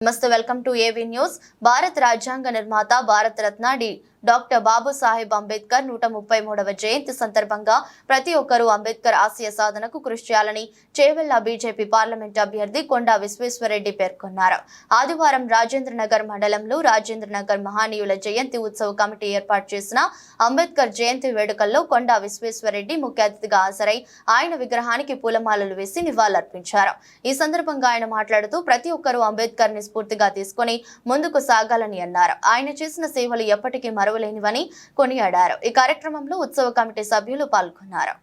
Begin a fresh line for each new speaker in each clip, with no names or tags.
నమస్తే welcome to AV news. భారత రాజ్యాంగ నిర్మాత భారత రత్న డాక్టర్ బాబు సాహెబ్ అంబేద్కర్ 133వ జయంతి సందర్భంగా ప్రతి ఒక్కరూ అంబేద్కర్ ఆశయ సాధనకు కృషి చేయాలని చేవెళ్ల బీజేపీ పార్లమెంట్ అభ్యర్థి కొండా విశ్వేశ్వరరెడ్డి పేర్కొన్నారు। ఆదివారం రాజేంద్రనగర్ మండలంలో రాజేంద్రనగర్ మహనీయుల జయంతి ఉత్సవ కమిటీ ఏర్పాటు చేసిన అంబేద్కర్ జయంతి వేడుకల్లో కొండా విశ్వేశ్వరరెడ్డి ముఖ్య అతిథిగా హాజరై ఆయన విగ్రహానికి పూలమాలలు వేసి నివాళులర్పించారు। ఈ సందర్భంగా ఆయన మాట్లాడుతూ ప్రతి ఒక్కరూ అంబేద్కర్ ని స్ఫూర్తిగా తీసుకొని ముందుకు సాగాలని అన్నారు। ఆయన చేసిన సేవలు ఎప్పటికీ మరువలేనివని కొనియాడారు। ఈ కార్యక్రమంలో ఉత్సవ కమిటీ సభ్యులు పాల్గొన్నారు।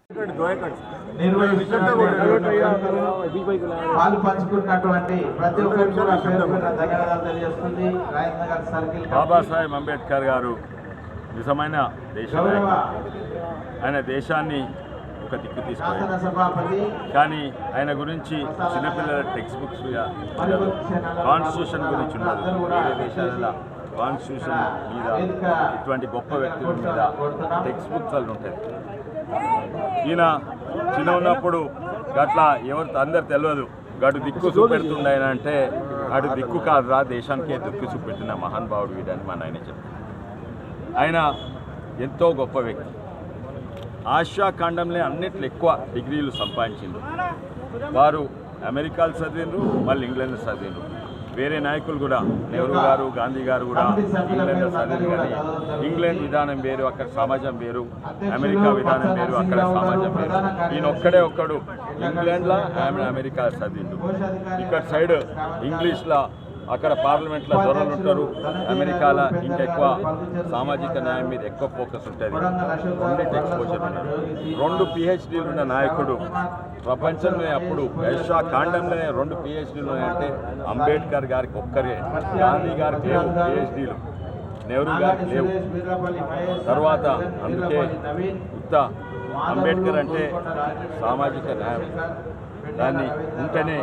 బాబాసాహెబ్ అంబేద్కర్ గారు నిజమైన ఆయన దేశాన్ని ఒక దిక్కు తీసుకున్నారు। కానీ ఆయన గురించి చిన్నపిల్లల టెక్స్ట్ బుక్స్ కాన్స్టిట్యూషన్ గురించి ఉన్నది। వేరే దేశాలలో కాన్స్టిట్యూషన్ మీద ఇటువంటి గొప్ప వ్యక్తుల మీద టెక్స్ట్ బుక్స్ వాళ్ళు ఉంటాయి। ఈయన చిన్న ఉన్నప్పుడు గట్లా ఎవరు అందరు తెలియదు, గడు దిక్కు చూపెడుతుండే ఆయన అంటే గడు దిక్కు కాదురా దేశానికే దిక్కు చూపెట్టిన మహానుభావుడు వీడని మన ఆయన చెప్పారు। ఆయన ఎంతో గొప్ప వ్యక్తి। ఆసియా ఖండంలో అన్నిట్లో ఎక్కువ డిగ్రీలు సంపాదించిండ్రు। వారు అమెరికాలో చదివిండ్రు, మళ్ళీ ఇంగ్లాండ్లో చదివిండ్రు। వేరే నాయకులు కూడా నెహ్రూ గారు, గాంధీ గారు కూడా ఇంగ్లాండ్లో చదివిండ్రు। కానీ ఇంగ్లాండ్ విధానం వేరు, అక్కడ సమాజం వేరు, అమెరికా విధానం వేరు, అక్కడ సమాజం వేరు। ఈయన ఒక్కడు ఇంగ్లాండ్లో అమెరికా చదివిండ్రు। ఇక్కడ సైడ్ ఇంగ్లీష్లో అక్కడ పార్లమెంట్లో దొరలు ఉంటారు, అమెరికాలో ఇంకెక్కువ సామాజిక న్యాయం మీద ఎక్కువ ఫోకస్ ఉంటుంది। రెండింటి ఎక్స్పోజర్ ఉన్నారు। 2 PhDలు ఉన్న నాయకుడు ప్రపంచంలో అప్పుడు ఏషియా ఖండంలోనే 2 PhDలు ఉన్నాయంటే అంబేద్కర్ గారికి ఒక్కరే। గాంధీ గారికి లేవు PhDలు, నెహ్రూ గారికి లేవు। తర్వాత అందుకే అంబేద్కర్ అంటే సామాజిక న్యాయం, దాన్ని ఉంటేనే